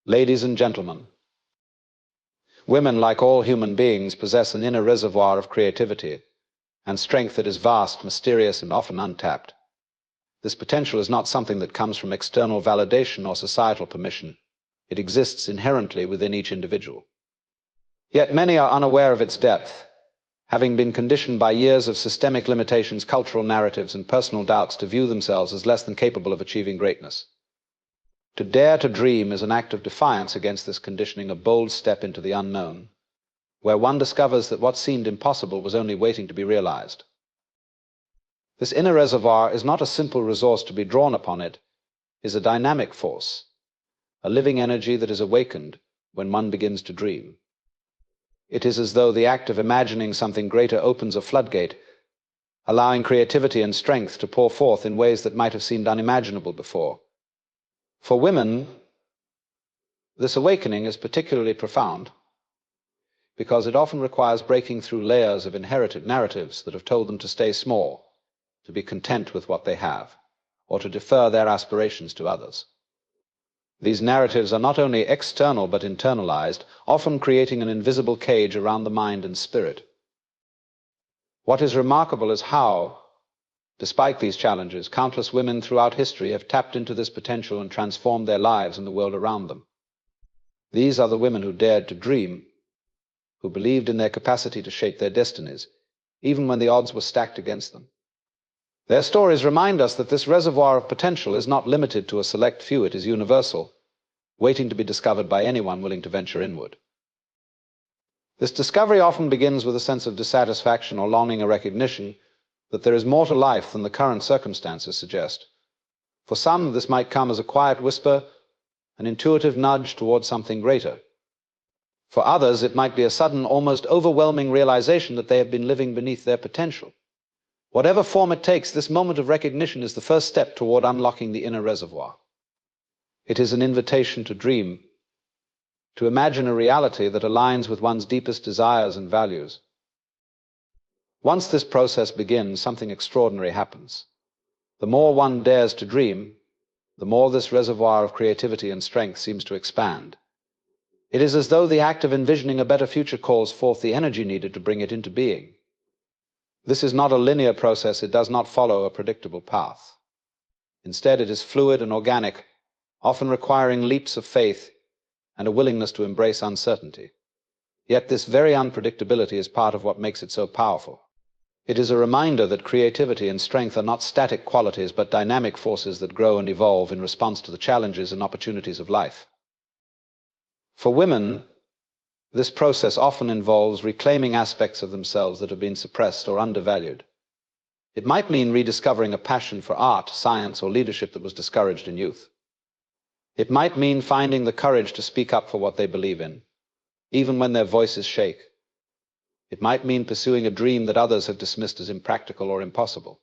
Ladies and gentlemen, women, like all human beings, possess an inner reservoir of creativity and strength that is vast, mysterious, and often untapped. This potential is not something that comes from external validation or societal permission. It exists inherently within each individual. Yet many are unaware of its depth, having been conditioned by years of systemic limitations, cultural narratives, and personal doubts to view themselves as less than capable of achieving greatness. To dare to dream is an act of defiance against this conditioning, a bold step into the unknown, where one discovers that what seemed impossible was only waiting to be realized. This inner reservoir is not a simple resource to be drawn upon. It is a dynamic force, a living energy that is awakened when one begins to dream. It is as though the act of imagining something greater opens a floodgate, allowing creativity and strength to pour forth in ways that might have seemed unimaginable before. For women, this awakening is particularly profound because it often requires breaking through layers of inherited narratives that have told them to stay small, to be content with what they have, or to defer their aspirations to others. These narratives are not only external but internalized, often creating an invisible cage around the mind and spirit. What is remarkable is how, despite these challenges, countless women throughout history have tapped into this potential and transformed their lives and the world around them. These are the women who dared to dream, who believed in their capacity to shape their destinies, even when the odds were stacked against them. Their stories remind us that this reservoir of potential is not limited to a select few. It is universal, waiting to be discovered by anyone willing to venture inward. This discovery often begins with a sense of dissatisfaction or longing, a recognition that there is more to life than the current circumstances suggest. For some, this might come as a quiet whisper, an intuitive nudge towards something greater. For others, it might be a sudden, almost overwhelming realization that they have been living beneath their potential. Whatever form it takes, this moment of recognition is the first step toward unlocking the inner reservoir. It is an invitation to dream, to imagine a reality that aligns with one's deepest desires and values. Once this process begins, something extraordinary happens. The more one dares to dream, the more this reservoir of creativity and strength seems to expand. It is as though the act of envisioning a better future calls forth the energy needed to bring it into being. This is not a linear process. It does not follow a predictable path. Instead, it is fluid and organic, often requiring leaps of faith and a willingness to embrace uncertainty. Yet this very unpredictability is part of what makes it so powerful. It is a reminder that creativity and strength are not static qualities, but dynamic forces that grow and evolve in response to the challenges and opportunities of life. For women, this process often involves reclaiming aspects of themselves that have been suppressed or undervalued. It might mean rediscovering a passion for art, science, or leadership that was discouraged in youth. It might mean finding the courage to speak up for what they believe in, even when their voices shake. It might mean pursuing a dream that others have dismissed as impractical or impossible.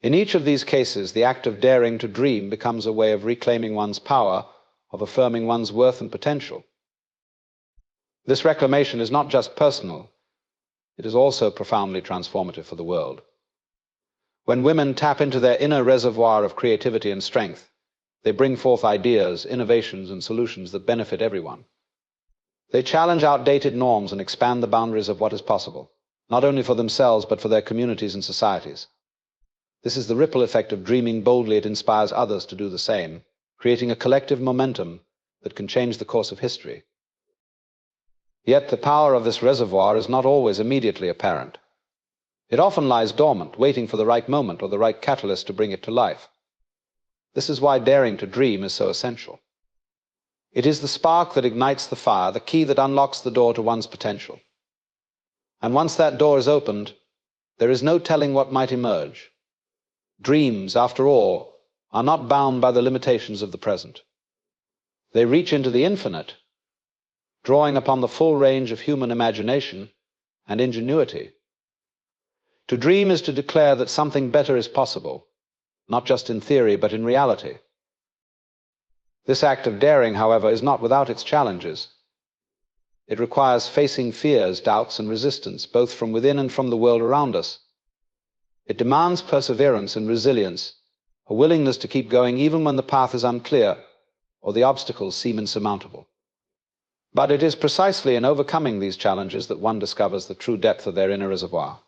In each of these cases, the act of daring to dream becomes a way of reclaiming one's power, of affirming one's worth and potential. This reclamation is not just personal, it is also profoundly transformative for the world. When women tap into their inner reservoir of creativity and strength, they bring forth ideas, innovations, and solutions that benefit everyone. They challenge outdated norms and expand the boundaries of what is possible, not only for themselves but for their communities and societies. This is the ripple effect of dreaming boldly. It inspires others to do the same, creating a collective momentum that can change the course of history. Yet the power of this reservoir is not always immediately apparent. It often lies dormant, waiting for the right moment or the right catalyst to bring it to life. This is why daring to dream is so essential. It is the spark that ignites the fire, the key that unlocks the door to one's potential. And once that door is opened, there is no telling what might emerge. Dreams, after all, are not bound by the limitations of the present. They reach into the infinite, drawing upon the full range of human imagination and ingenuity. To dream is to declare that something better is possible, not just in theory but in reality. This act of daring, however, is not without its challenges. It requires facing fears, doubts, and resistance, both from within and from the world around us. It demands perseverance and resilience, a willingness to keep going even when the path is unclear, or the obstacles seem insurmountable. But it is precisely in overcoming these challenges that one discovers the true depth of their inner reservoir.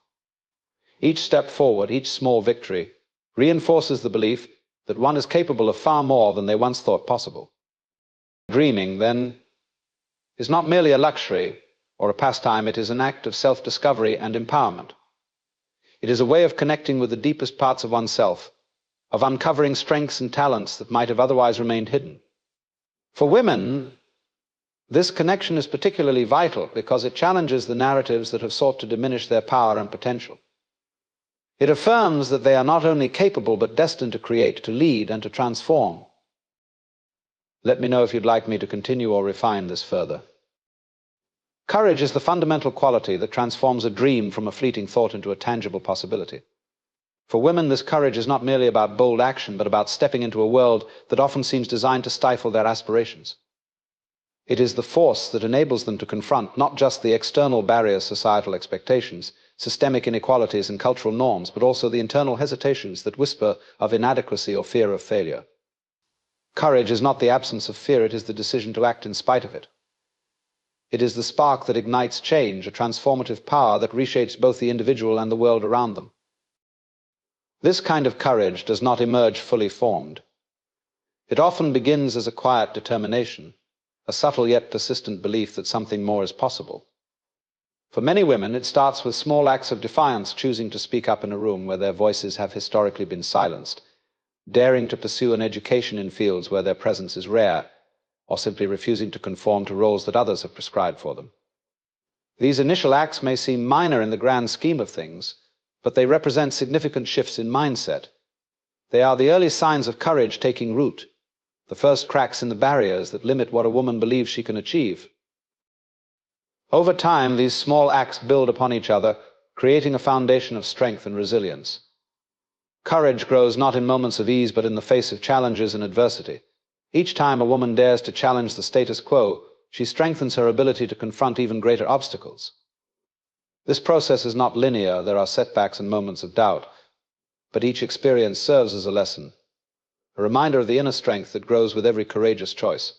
Each step forward, each small victory, reinforces the belief that one is capable of far more than they once thought possible. Dreaming, then, is not merely a luxury or a pastime, it is an act of self-discovery and empowerment. It is a way of connecting with the deepest parts of oneself, of uncovering strengths and talents that might have otherwise remained hidden. For women, this connection is particularly vital because it challenges the narratives that have sought to diminish their power and potential. It affirms that they are not only capable but destined to create, to lead, and to transform. Let me know if you'd like me to continue or refine this further. Courage is the fundamental quality that transforms a dream from a fleeting thought into a tangible possibility. For women, this courage is not merely about bold action, but about stepping into a world that often seems designed to stifle their aspirations. It is the force that enables them to confront not just the external barriers, societal expectations, systemic inequalities and cultural norms, but also the internal hesitations that whisper of inadequacy or fear of failure. Courage is not the absence of fear, it is the decision to act in spite of it. It is the spark that ignites change, a transformative power that reshapes both the individual and the world around them. This kind of courage does not emerge fully formed. It often begins as a quiet determination, a subtle yet persistent belief that something more is possible. For many women, it starts with small acts of defiance, choosing to speak up in a room where their voices have historically been silenced, daring to pursue an education in fields where their presence is rare, or simply refusing to conform to roles that others have prescribed for them. These initial acts may seem minor in the grand scheme of things, but they represent significant shifts in mindset. They are the early signs of courage taking root, the first cracks in the barriers that limit what a woman believes she can achieve. Over time, these small acts build upon each other, creating a foundation of strength and resilience. Courage grows not in moments of ease, but in the face of challenges and adversity. Each time a woman dares to challenge the status quo, she strengthens her ability to confront even greater obstacles. This process is not linear, there are setbacks and moments of doubt, but each experience serves as a lesson, a reminder of the inner strength that grows with every courageous choice.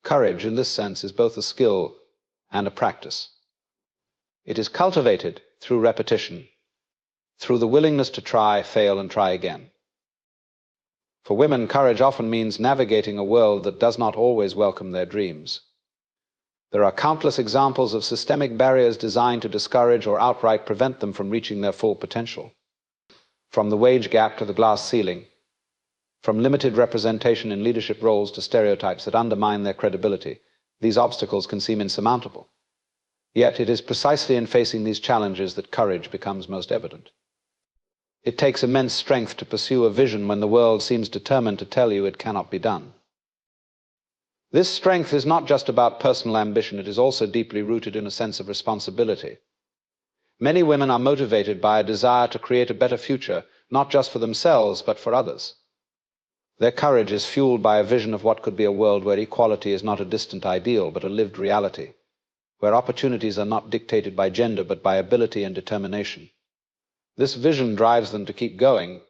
Courage, in this sense, is both a skill and a practice. It is cultivated through repetition, through the willingness to try, fail, and try again. For women, courage often means navigating a world that does not always welcome their dreams. There are countless examples of systemic barriers designed to discourage or outright prevent them from reaching their full potential. From the wage gap to the glass ceiling, from limited representation in leadership roles to stereotypes that undermine their credibility, these obstacles can seem insurmountable. Yet it is precisely in facing these challenges that courage becomes most evident. It takes immense strength to pursue a vision when the world seems determined to tell you it cannot be done. This strength is not just about personal ambition, it is also deeply rooted in a sense of responsibility. Many women are motivated by a desire to create a better future, not just for themselves, but for others. Their courage is fueled by a vision of what could be a world where equality is not a distant ideal, but a lived reality, where opportunities are not dictated by gender, but by ability and determination. This vision drives them to keep going,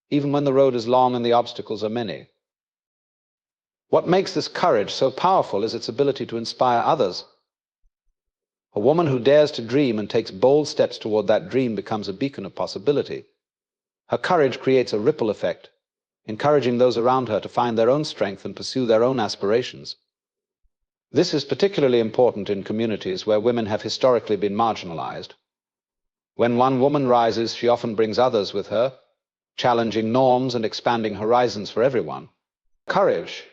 even when the road is long and the obstacles are many. What makes this courage so powerful is its ability to inspire others. A woman who dares to dream and takes bold steps toward that dream becomes a beacon of possibility. Her courage creates a ripple effect, encouraging those around her to find their own strength and pursue their own aspirations. This is particularly important in communities where women have historically been marginalized. When one woman rises, she often brings others with her, challenging norms and expanding horizons for everyone. Courage,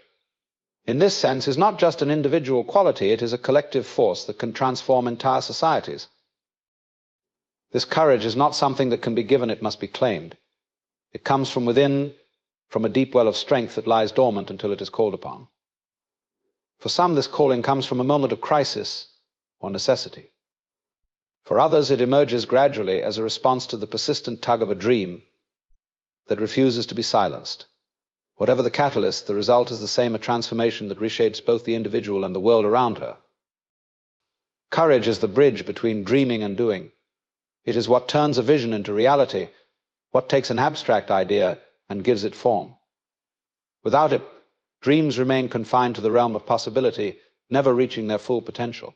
in this sense, is not just an individual quality, it is a collective force that can transform entire societies. This courage is not something that can be given, it must be claimed. It comes from within, from a deep well of strength that lies dormant until it is called upon. For some, this calling comes from a moment of crisis or necessity. For others, it emerges gradually as a response to the persistent tug of a dream that refuses to be silenced. Whatever the catalyst, the result is the same, a transformation that reshapes both the individual and the world around her. Courage is the bridge between dreaming and doing. It is what turns a vision into reality, what takes an abstract idea and gives it form. Without it, Dreams remain confined to the realm of possibility, never reaching their full potential.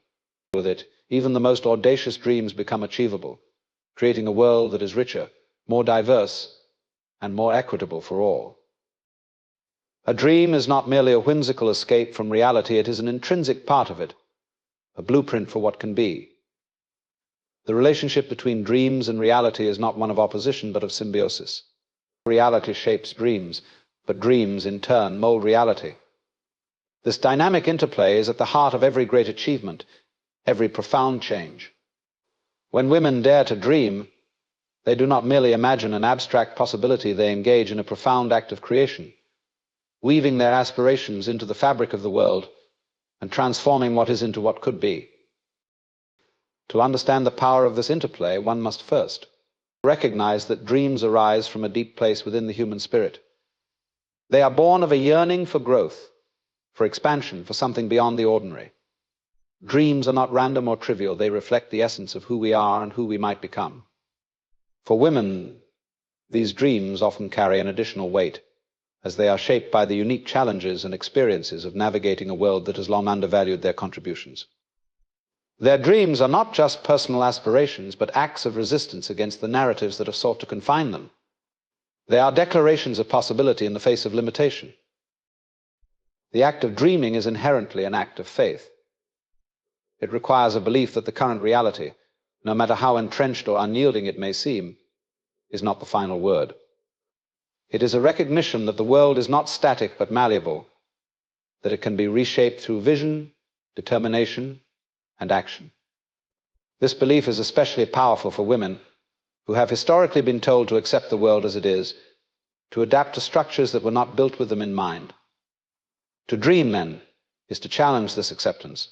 With it, even the most audacious dreams become achievable, creating a world that is richer, more diverse, and more equitable for all. A dream is not merely a whimsical escape from reality, it is an intrinsic part of it, a blueprint for what can be. The relationship between dreams and reality is not one of opposition, but of symbiosis. Reality shapes dreams, but dreams, in turn, mold reality. This dynamic interplay is at the heart of every great achievement, every profound change. When women dare to dream, they do not merely imagine an abstract possibility, they engage in a profound act of creation, weaving their aspirations into the fabric of the world and transforming what is into what could be. To understand the power of this interplay, one must first recognize that dreams arise from a deep place within the human spirit. They are born of a yearning for growth, for expansion, for something beyond the ordinary. Dreams are not random or trivial, they reflect the essence of who we are and who we might become. For women, these dreams often carry an additional weight, as they are shaped by the unique challenges and experiences of navigating a world that has long undervalued their contributions. Their dreams are not just personal aspirations, but acts of resistance against the narratives that have sought to confine them. They are declarations of possibility in the face of limitation. The act of dreaming is inherently an act of faith. It requires a belief that the current reality, no matter how entrenched or unyielding it may seem, is not the final word. It is a recognition that the world is not static but malleable, that it can be reshaped through vision, determination, and action. This belief is especially powerful for women who have historically been told to accept the world as it is, to adapt to structures that were not built with them in mind. To dream, then, is to challenge this acceptance,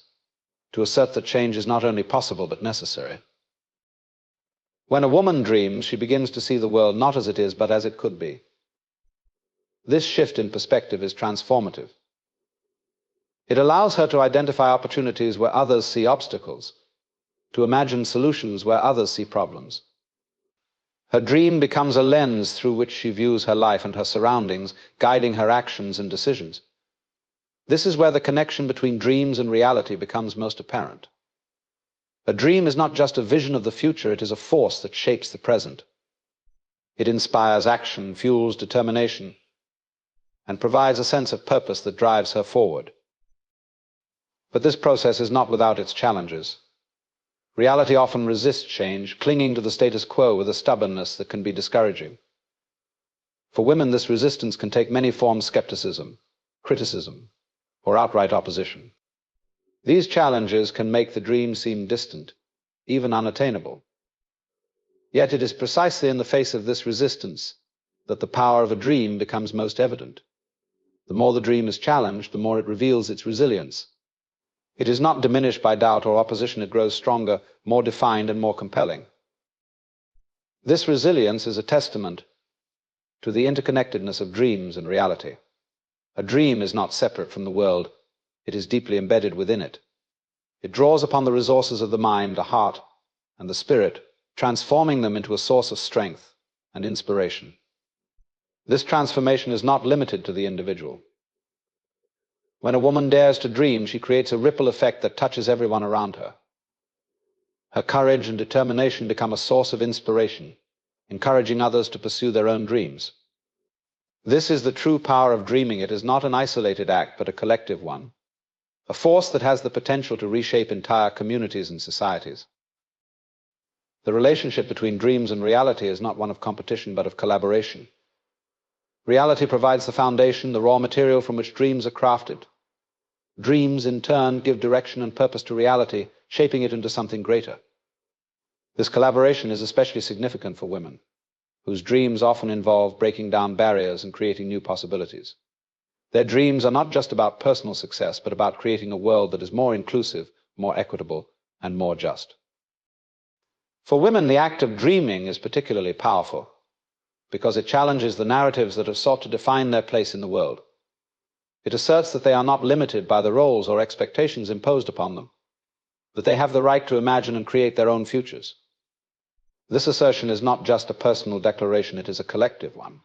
to assert that change is not only possible but necessary. When a woman dreams, she begins to see the world not as it is but as it could be. This shift in perspective is transformative. It allows her to identify opportunities where others see obstacles, to imagine solutions where others see problems. Her dream becomes a lens through which she views her life and her surroundings, guiding her actions and decisions. This is where the connection between dreams and reality becomes most apparent. A dream is not just a vision of the future, it is a force that shapes the present. It inspires action, fuels determination, and provides a sense of purpose that drives her forward. But this process is not without its challenges. Reality often resists change, clinging to the status quo with a stubbornness that can be discouraging. For women, this resistance can take many forms: skepticism, criticism, or outright opposition. These challenges can make the dream seem distant, even unattainable. Yet it is precisely in the face of this resistance that the power of a dream becomes most evident. The more the dream is challenged, the more it reveals its resilience. It is not diminished by doubt or opposition, it grows stronger, more defined, and more compelling. This resilience is a testament to the interconnectedness of dreams and reality. A dream is not separate from the world, it is deeply embedded within it. It draws upon the resources of the mind, the heart, and the spirit, transforming them into a source of strength and inspiration. This transformation is not limited to the individual. When a woman dares to dream, she creates a ripple effect that touches everyone around her. Her courage and determination become a source of inspiration, encouraging others to pursue their own dreams. This is the true power of dreaming. It is not an isolated act, but a collective one, a force that has the potential to reshape entire communities and societies. The relationship between dreams and reality is not one of competition, but of collaboration. Reality provides the foundation, the raw material from which dreams are crafted. Dreams, in turn, give direction and purpose to reality, shaping it into something greater. This collaboration is especially significant for women, whose dreams often involve breaking down barriers and creating new possibilities. Their dreams are not just about personal success, but about creating a world that is more inclusive, more equitable, and more just. For women, the act of dreaming is particularly powerful because it challenges the narratives that have sought to define their place in the world. It asserts that they are not limited by the roles or expectations imposed upon them, that they have the right to imagine and create their own futures. This assertion is not just a personal declaration, it is a collective one.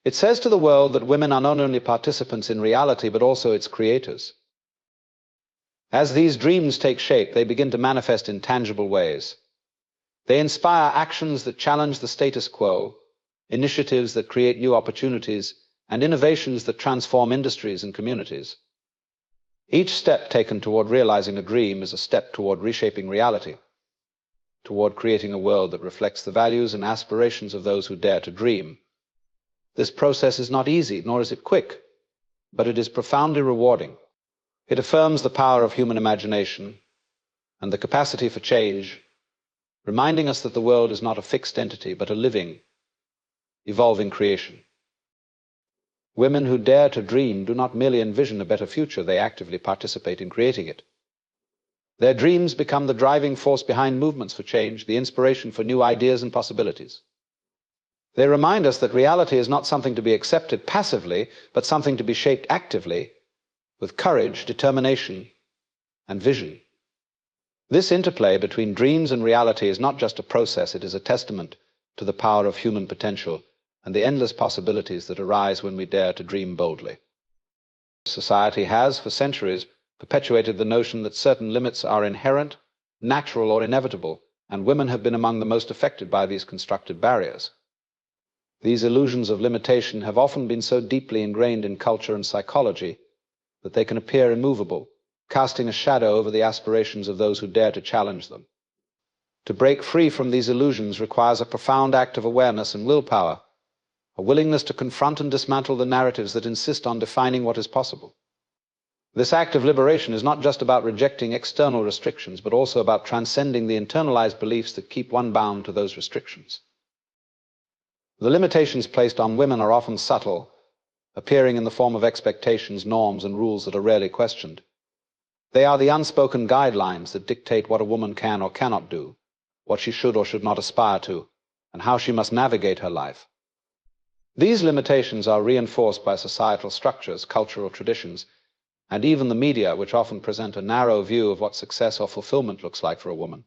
It says to the world that women are not only participants in reality, but also its creators. As these dreams take shape, they begin to manifest in tangible ways. They inspire actions that challenge the status quo, initiatives that create new opportunities, and innovations that transform industries and communities. Each step taken toward realizing a dream is a step toward reshaping reality, toward creating a world that reflects the values and aspirations of those who dare to dream. This process is not easy, nor is it quick, but it is profoundly rewarding. It affirms the power of human imagination and the capacity for change, reminding us that the world is not a fixed entity, but a living, evolving creation. Women who dare to dream do not merely envision a better future, they actively participate in creating it. Their dreams become the driving force behind movements for change, the inspiration for new ideas and possibilities. They remind us that reality is not something to be accepted passively, but something to be shaped actively, with courage, determination, and vision. This interplay between dreams and reality is not just a process, it is a testament to the power of human potential and the endless possibilities that arise when we dare to dream boldly. Society has, for centuries, perpetuated the notion that certain limits are inherent, natural, or inevitable, and women have been among the most affected by these constructed barriers. These illusions of limitation have often been so deeply ingrained in culture and psychology that they can appear immovable, casting a shadow over the aspirations of those who dare to challenge them. To break free from these illusions requires a profound act of awareness and willpower, a willingness to confront and dismantle the narratives that insist on defining what is possible. This act of liberation is not just about rejecting external restrictions, but also about transcending the internalized beliefs that keep one bound to those restrictions. The limitations placed on women are often subtle, appearing in the form of expectations, norms, and rules that are rarely questioned. They are the unspoken guidelines that dictate what a woman can or cannot do, what she should or should not aspire to, and how she must navigate her life. These limitations are reinforced by societal structures, cultural traditions, and even the media, which often present a narrow view of what success or fulfillment looks like for a woman.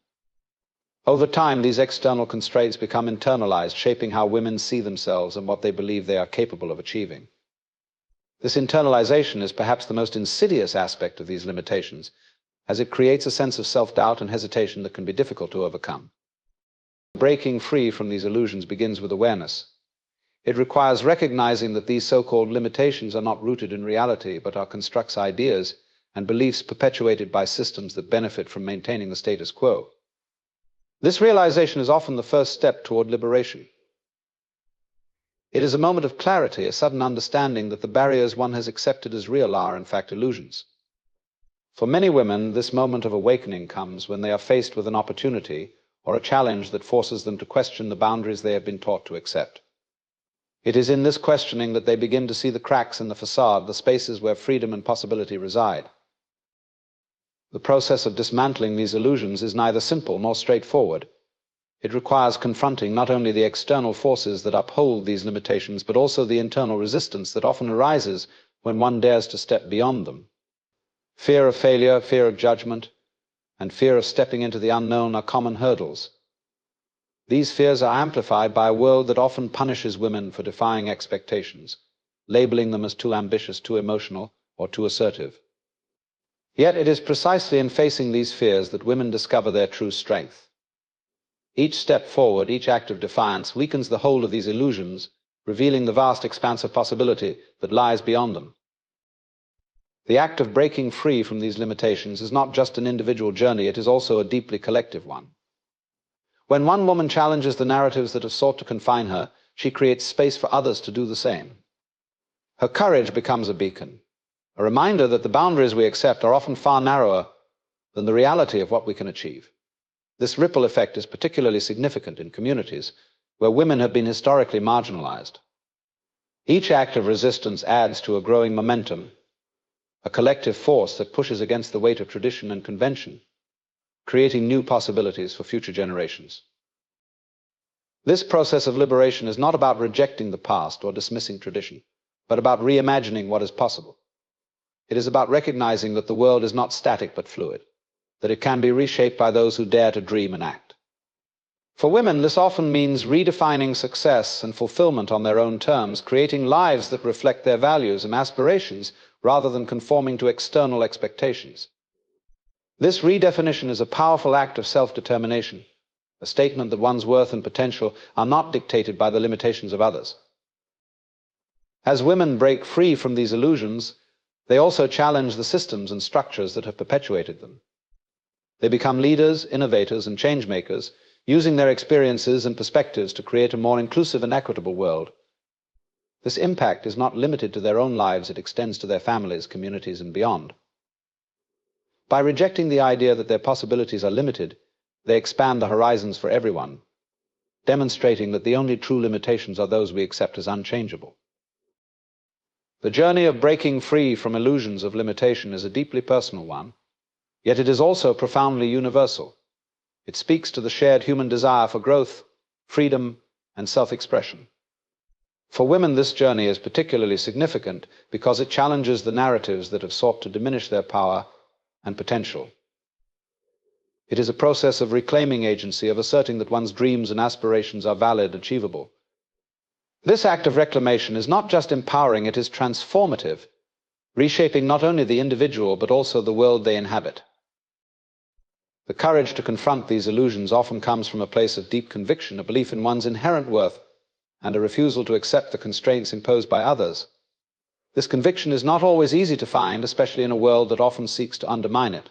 Over time, these external constraints become internalized, shaping how women see themselves and what they believe they are capable of achieving. This internalization is perhaps the most insidious aspect of these limitations, as it creates a sense of self-doubt and hesitation that can be difficult to overcome. Breaking free from these illusions begins with awareness. It requires recognizing that these so-called limitations are not rooted in reality, but are constructs, ideas, and beliefs perpetuated by systems that benefit from maintaining the status quo. This realization is often the first step toward liberation. It is a moment of clarity, a sudden understanding that the barriers one has accepted as real are, in fact, illusions. For many women, this moment of awakening comes when they are faced with an opportunity or a challenge that forces them to question the boundaries they have been taught to accept. It is in this questioning that they begin to see the cracks in the facade, the spaces where freedom and possibility reside. The process of dismantling these illusions is neither simple nor straightforward. It requires confronting not only the external forces that uphold these limitations, but also the internal resistance that often arises when one dares to step beyond them. Fear of failure, fear of judgment, and fear of stepping into the unknown are common hurdles. These fears are amplified by a world that often punishes women for defying expectations, labeling them as too ambitious, too emotional, or too assertive. Yet it is precisely in facing these fears that women discover their true strength. Each step forward, each act of defiance weakens the hold of these illusions, revealing the vast expanse of possibility that lies beyond them. The act of breaking free from these limitations is not just an individual journey, it is also a deeply collective one. When one woman challenges the narratives that have sought to confine her, she creates space for others to do the same. Her courage becomes a beacon, a reminder that the boundaries we accept are often far narrower than the reality of what we can achieve. This ripple effect is particularly significant in communities where women have been historically marginalized. Each act of resistance adds to a growing momentum, a collective force that pushes against the weight of tradition and convention, creating new possibilities for future generations. This process of liberation is not about rejecting the past or dismissing tradition, but about reimagining what is possible. It is about recognizing that the world is not static but fluid, that it can be reshaped by those who dare to dream and act. For women, this often means redefining success and fulfillment on their own terms, creating lives that reflect their values and aspirations rather than conforming to external expectations. This redefinition is a powerful act of self-determination, a statement that one's worth and potential are not dictated by the limitations of others. As women break free from these illusions, they also challenge the systems and structures that have perpetuated them. They become leaders, innovators, and change-makers, using their experiences and perspectives to create a more inclusive and equitable world. This impact is not limited to their own lives, it extends to their families, communities, and beyond. By rejecting the idea that their possibilities are limited, they expand the horizons for everyone, demonstrating that the only true limitations are those we accept as unchangeable. The journey of breaking free from illusions of limitation is a deeply personal one, yet it is also profoundly universal. It speaks to the shared human desire for growth, freedom, and self-expression. For women, this journey is particularly significant because it challenges the narratives that have sought to diminish their power and potential. It is a process of reclaiming agency, of asserting that one's dreams and aspirations are valid, achievable. This act of reclamation is not just empowering, it is transformative, reshaping not only the individual but also the world they inhabit. The courage to confront these illusions often comes from a place of deep conviction, a belief in one's inherent worth, and a refusal to accept the constraints imposed by others. This conviction is not always easy to find, especially in a world that often seeks to undermine it.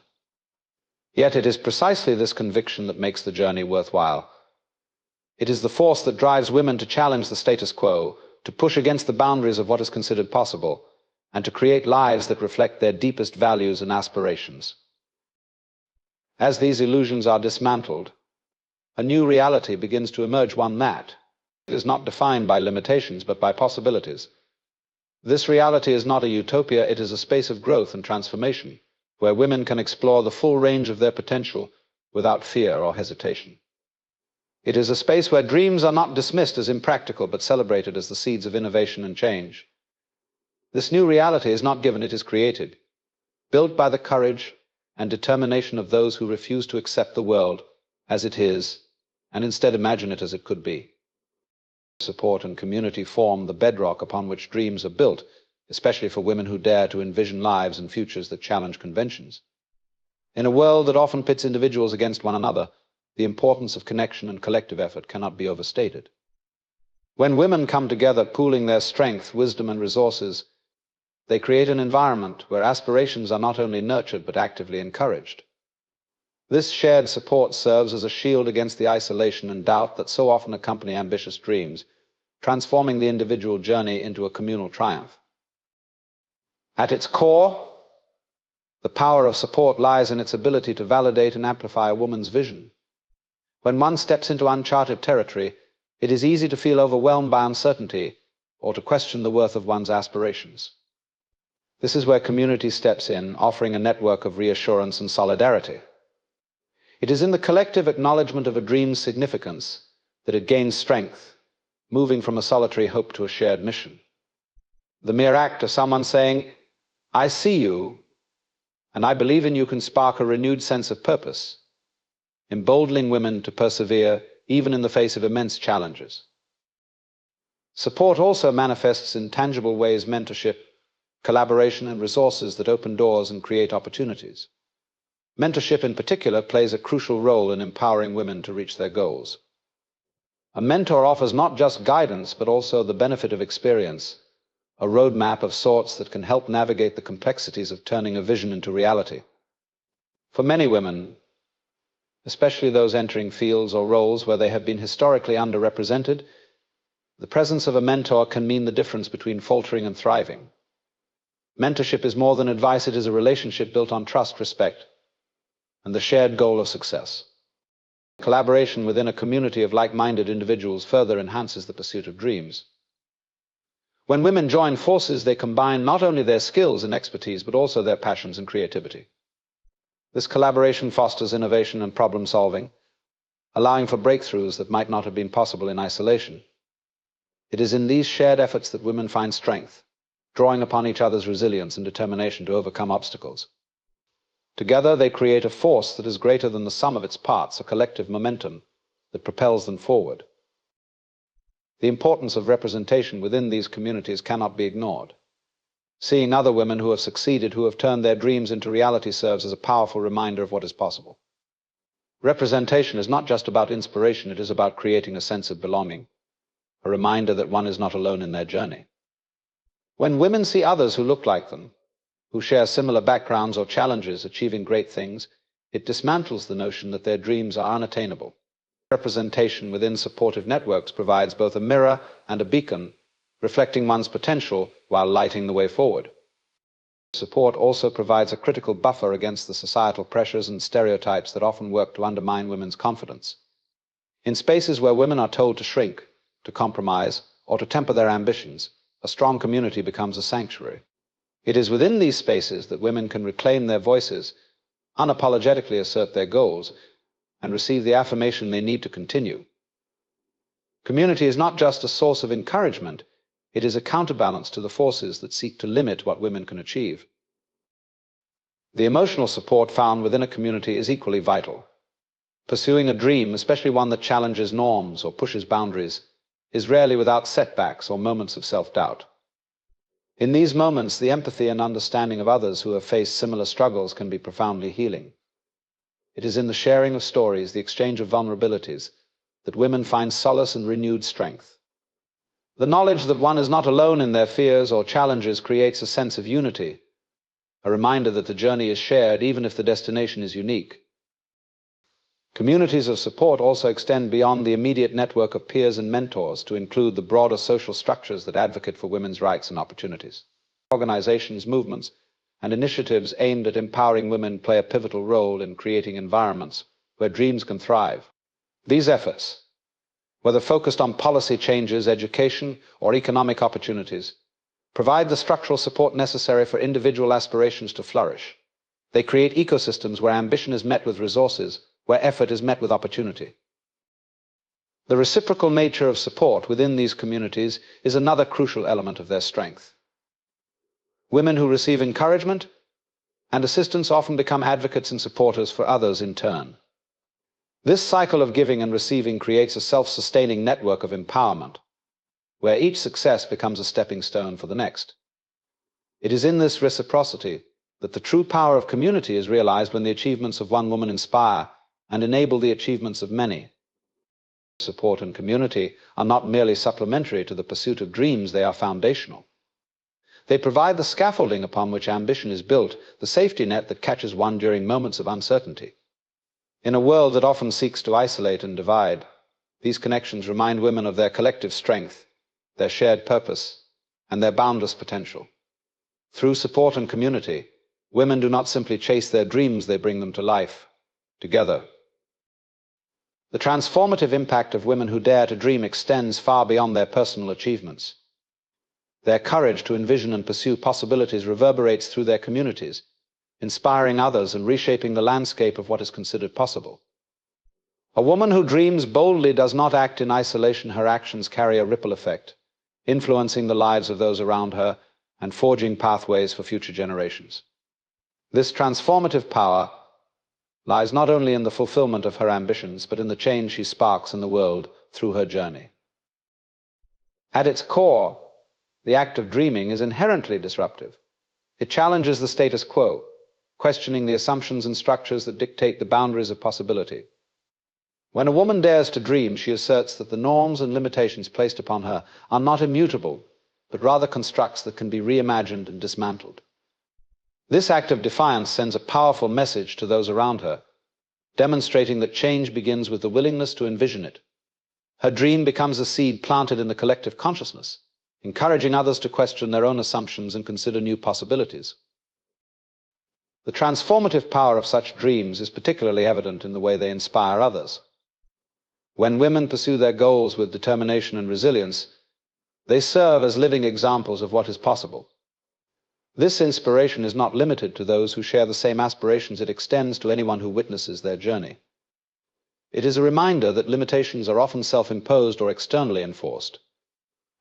Yet it is precisely this conviction that makes the journey worthwhile. It is the force that drives women to challenge the status quo, to push against the boundaries of what is considered possible, and to create lives that reflect their deepest values and aspirations. As these illusions are dismantled, a new reality begins to emerge, one that is not defined by limitations but by possibilities. This reality is not a utopia, it is a space of growth and transformation, where women can explore the full range of their potential without fear or hesitation. It is a space where dreams are not dismissed as impractical but celebrated as the seeds of innovation and change. This new reality is not given, it is created, built by the courage and determination of those who refuse to accept the world as it is and instead imagine it as it could be. Support and community form the bedrock upon which dreams are built, especially for women who dare to envision lives and futures that challenge conventions. In a world that often pits individuals against one another, the importance of connection and collective effort cannot be overstated. When women come together, pooling their strength, wisdom, and resources, they create an environment where aspirations are not only nurtured but actively encouraged. This shared support serves as a shield against the isolation and doubt that so often accompany ambitious dreams, transforming the individual journey into a communal triumph. At its core, the power of support lies in its ability to validate and amplify a woman's vision. When one steps into uncharted territory, it is easy to feel overwhelmed by uncertainty or to question the worth of one's aspirations. This is where community steps in, offering a network of reassurance and solidarity. It is in the collective acknowledgement of a dream's significance that it gains strength, moving from a solitary hope to a shared mission. The mere act of someone saying, "I see you, and I believe in you," can spark a renewed sense of purpose, emboldening women to persevere even in the face of immense challenges. Support also manifests in tangible ways: mentorship, collaboration, and resources that open doors and create opportunities. Mentorship in particular plays a crucial role in empowering women to reach their goals. A mentor offers not just guidance but also the benefit of experience, a roadmap of sorts that can help navigate the complexities of turning a vision into reality. For many women, especially those entering fields or roles where they have been historically underrepresented, the presence of a mentor can mean the difference between faltering and thriving. Mentorship is more than advice, it is a relationship built on trust, respect, and the shared goal of success. Collaboration within a community of like-minded individuals further enhances the pursuit of dreams. When women join forces, they combine not only their skills and expertise, but also their passions and creativity. This collaboration fosters innovation and problem-solving, allowing for breakthroughs that might not have been possible in isolation. It is in these shared efforts that women find strength, drawing upon each other's resilience and determination to overcome obstacles. Together, they create a force that is greater than the sum of its parts, a collective momentum that propels them forward. The importance of representation within these communities cannot be ignored. Seeing other women who have succeeded, who have turned their dreams into reality, serves as a powerful reminder of what is possible. Representation is not just about inspiration, it is about creating a sense of belonging, a reminder that one is not alone in their journey. When women see others who look like them, who share similar backgrounds or challenges, achieving great things, it dismantles the notion that their dreams are unattainable. Representation within supportive networks provides both a mirror and a beacon, reflecting one's potential while lighting the way forward. Support also provides a critical buffer against the societal pressures and stereotypes that often work to undermine women's confidence. In spaces where women are told to shrink, to compromise, or to temper their ambitions, a strong community becomes a sanctuary. It is within these spaces that women can reclaim their voices, unapologetically assert their goals, and receive the affirmation they need to continue. Community is not just a source of encouragement, it is a counterbalance to the forces that seek to limit what women can achieve. The emotional support found within a community is equally vital. Pursuing a dream, especially one that challenges norms or pushes boundaries, is rarely without setbacks or moments of self-doubt. In these moments, the empathy and understanding of others who have faced similar struggles can be profoundly healing. It is in the sharing of stories, the exchange of vulnerabilities, that women find solace and renewed strength. The knowledge that one is not alone in their fears or challenges creates a sense of unity, a reminder that the journey is shared even if the destination is unique. Communities of support also extend beyond the immediate network of peers and mentors to include the broader social structures that advocate for women's rights and opportunities. Organizations, movements, and initiatives aimed at empowering women play a pivotal role in creating environments where dreams can thrive. These efforts, whether focused on policy changes, education, or economic opportunities, provide the structural support necessary for individual aspirations to flourish. They create ecosystems where ambition is met with resources, where effort is met with opportunity. The reciprocal nature of support within these communities is another crucial element of their strength. Women who receive encouragement and assistance often become advocates and supporters for others in turn. This cycle of giving and receiving creates a self-sustaining network of empowerment, where each success becomes a stepping stone for the next. It is in this reciprocity that the true power of community is realized, when the achievements of one woman inspire and enable the achievements of many. Support and community are not merely supplementary to the pursuit of dreams, they are foundational. They provide the scaffolding upon which ambition is built, the safety net that catches one during moments of uncertainty. In a world that often seeks to isolate and divide, these connections remind women of their collective strength, their shared purpose, and their boundless potential. Through support and community, women do not simply chase their dreams, they bring them to life, together. The transformative impact of women who dare to dream extends far beyond their personal achievements. Their courage to envision and pursue possibilities reverberates through their communities, inspiring others and reshaping the landscape of what is considered possible. A woman who dreams boldly does not act in isolation. Her actions carry a ripple effect, influencing the lives of those around her and forging pathways for future generations. This transformative power lies not only in the fulfillment of her ambitions, but in the change she sparks in the world through her journey. At its core, the act of dreaming is inherently disruptive. It challenges the status quo, questioning the assumptions and structures that dictate the boundaries of possibility. When a woman dares to dream, she asserts that the norms and limitations placed upon her are not immutable, but rather constructs that can be reimagined and dismantled. This act of defiance sends a powerful message to those around her, demonstrating that change begins with the willingness to envision it. Her dream becomes a seed planted in the collective consciousness, encouraging others to question their own assumptions and consider new possibilities. The transformative power of such dreams is particularly evident in the way they inspire others. When women pursue their goals with determination and resilience, they serve as living examples of what is possible. This inspiration is not limited to those who share the same aspirations, it extends to anyone who witnesses their journey. It is a reminder that limitations are often self-imposed or externally enforced,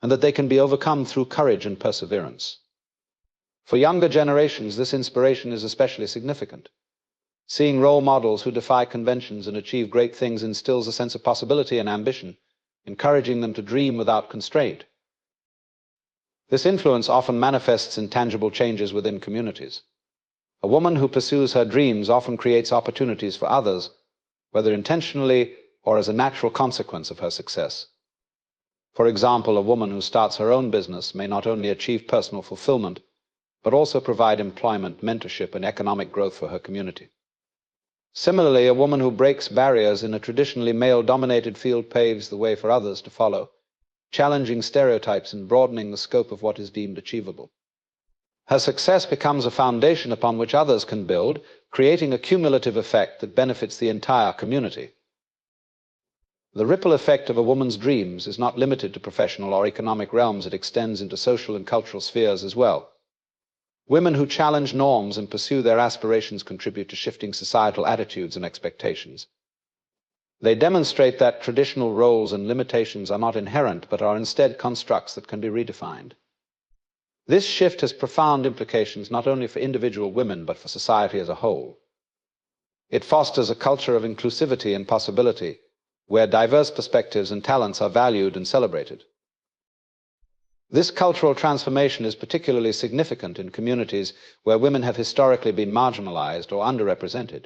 and that they can be overcome through courage and perseverance. For younger generations, this inspiration is especially significant. Seeing role models who defy conventions and achieve great things instills a sense of possibility and ambition, encouraging them to dream without constraint. This influence often manifests in tangible changes within communities. A woman who pursues her dreams often creates opportunities for others, whether intentionally or as a natural consequence of her success. For example, a woman who starts her own business may not only achieve personal fulfillment, but also provide employment, mentorship, and economic growth for her community. Similarly, a woman who breaks barriers in a traditionally male-dominated field paves the way for others to follow, challenging stereotypes and broadening the scope of what is deemed achievable. Her success becomes a foundation upon which others can build, creating a cumulative effect that benefits the entire community. The ripple effect of a woman's dreams is not limited to professional or economic realms. It extends into social and cultural spheres as well. Women who challenge norms and pursue their aspirations contribute to shifting societal attitudes and expectations. They demonstrate that traditional roles and limitations are not inherent, but are instead constructs that can be redefined. This shift has profound implications not only for individual women, but for society as a whole. It fosters a culture of inclusivity and possibility, where diverse perspectives and talents are valued and celebrated. This cultural transformation is particularly significant in communities where women have historically been marginalized or underrepresented.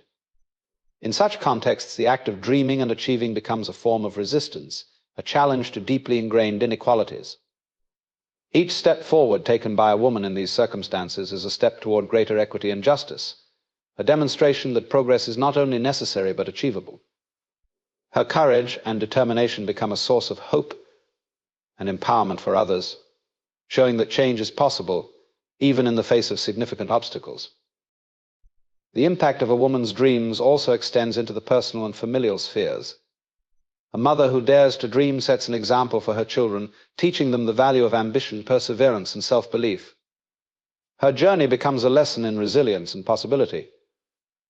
In such contexts, the act of dreaming and achieving becomes a form of resistance, a challenge to deeply ingrained inequalities. Each step forward taken by a woman in these circumstances is a step toward greater equity and justice, a demonstration that progress is not only necessary but achievable. Her courage and determination become a source of hope and empowerment for others, showing that change is possible even in the face of significant obstacles. The impact of a woman's dreams also extends into the personal and familial spheres. A mother who dares to dream sets an example for her children, teaching them the value of ambition, perseverance, and self-belief. Her journey becomes a lesson in resilience and possibility,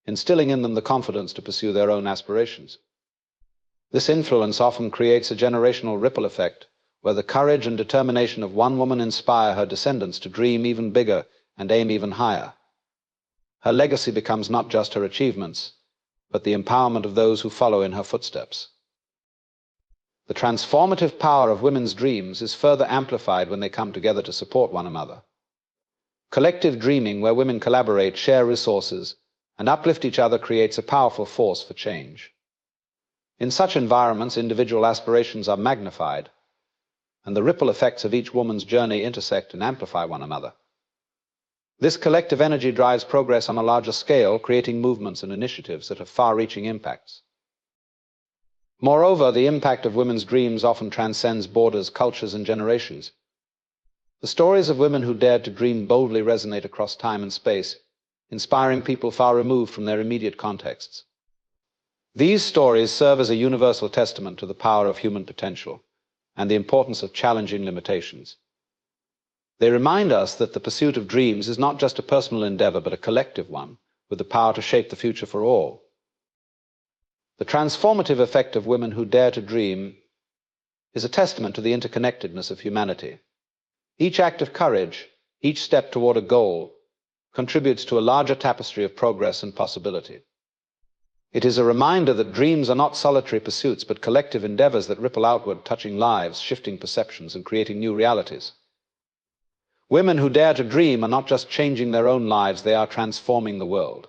instilling in them the confidence to pursue their own aspirations. This influence often creates a generational ripple effect, where the courage and determination of one woman inspire her descendants to dream even bigger and aim even higher. Her legacy becomes not just her achievements, but the empowerment of those who follow in her footsteps. The transformative power of women's dreams is further amplified when they come together to support one another. Collective dreaming, where women collaborate, share resources, and uplift each other, creates a powerful force for change. In such environments, individual aspirations are magnified, and the ripple effects of each woman's journey intersect and amplify one another. This collective energy drives progress on a larger scale, creating movements and initiatives that have far-reaching impacts. Moreover, the impact of women's dreams often transcends borders, cultures, and generations. The stories of women who dared to dream boldly resonate across time and space, inspiring people far removed from their immediate contexts. These stories serve as a universal testament to the power of human potential and the importance of challenging limitations. They remind us that the pursuit of dreams is not just a personal endeavor, but a collective one, with the power to shape the future for all. The transformative effect of women who dare to dream is a testament to the interconnectedness of humanity. Each act of courage, each step toward a goal, contributes to a larger tapestry of progress and possibility. It is a reminder that dreams are not solitary pursuits, but collective endeavors that ripple outward, touching lives, shifting perceptions, and creating new realities. Women who dare to dream are not just changing their own lives, they are transforming the world.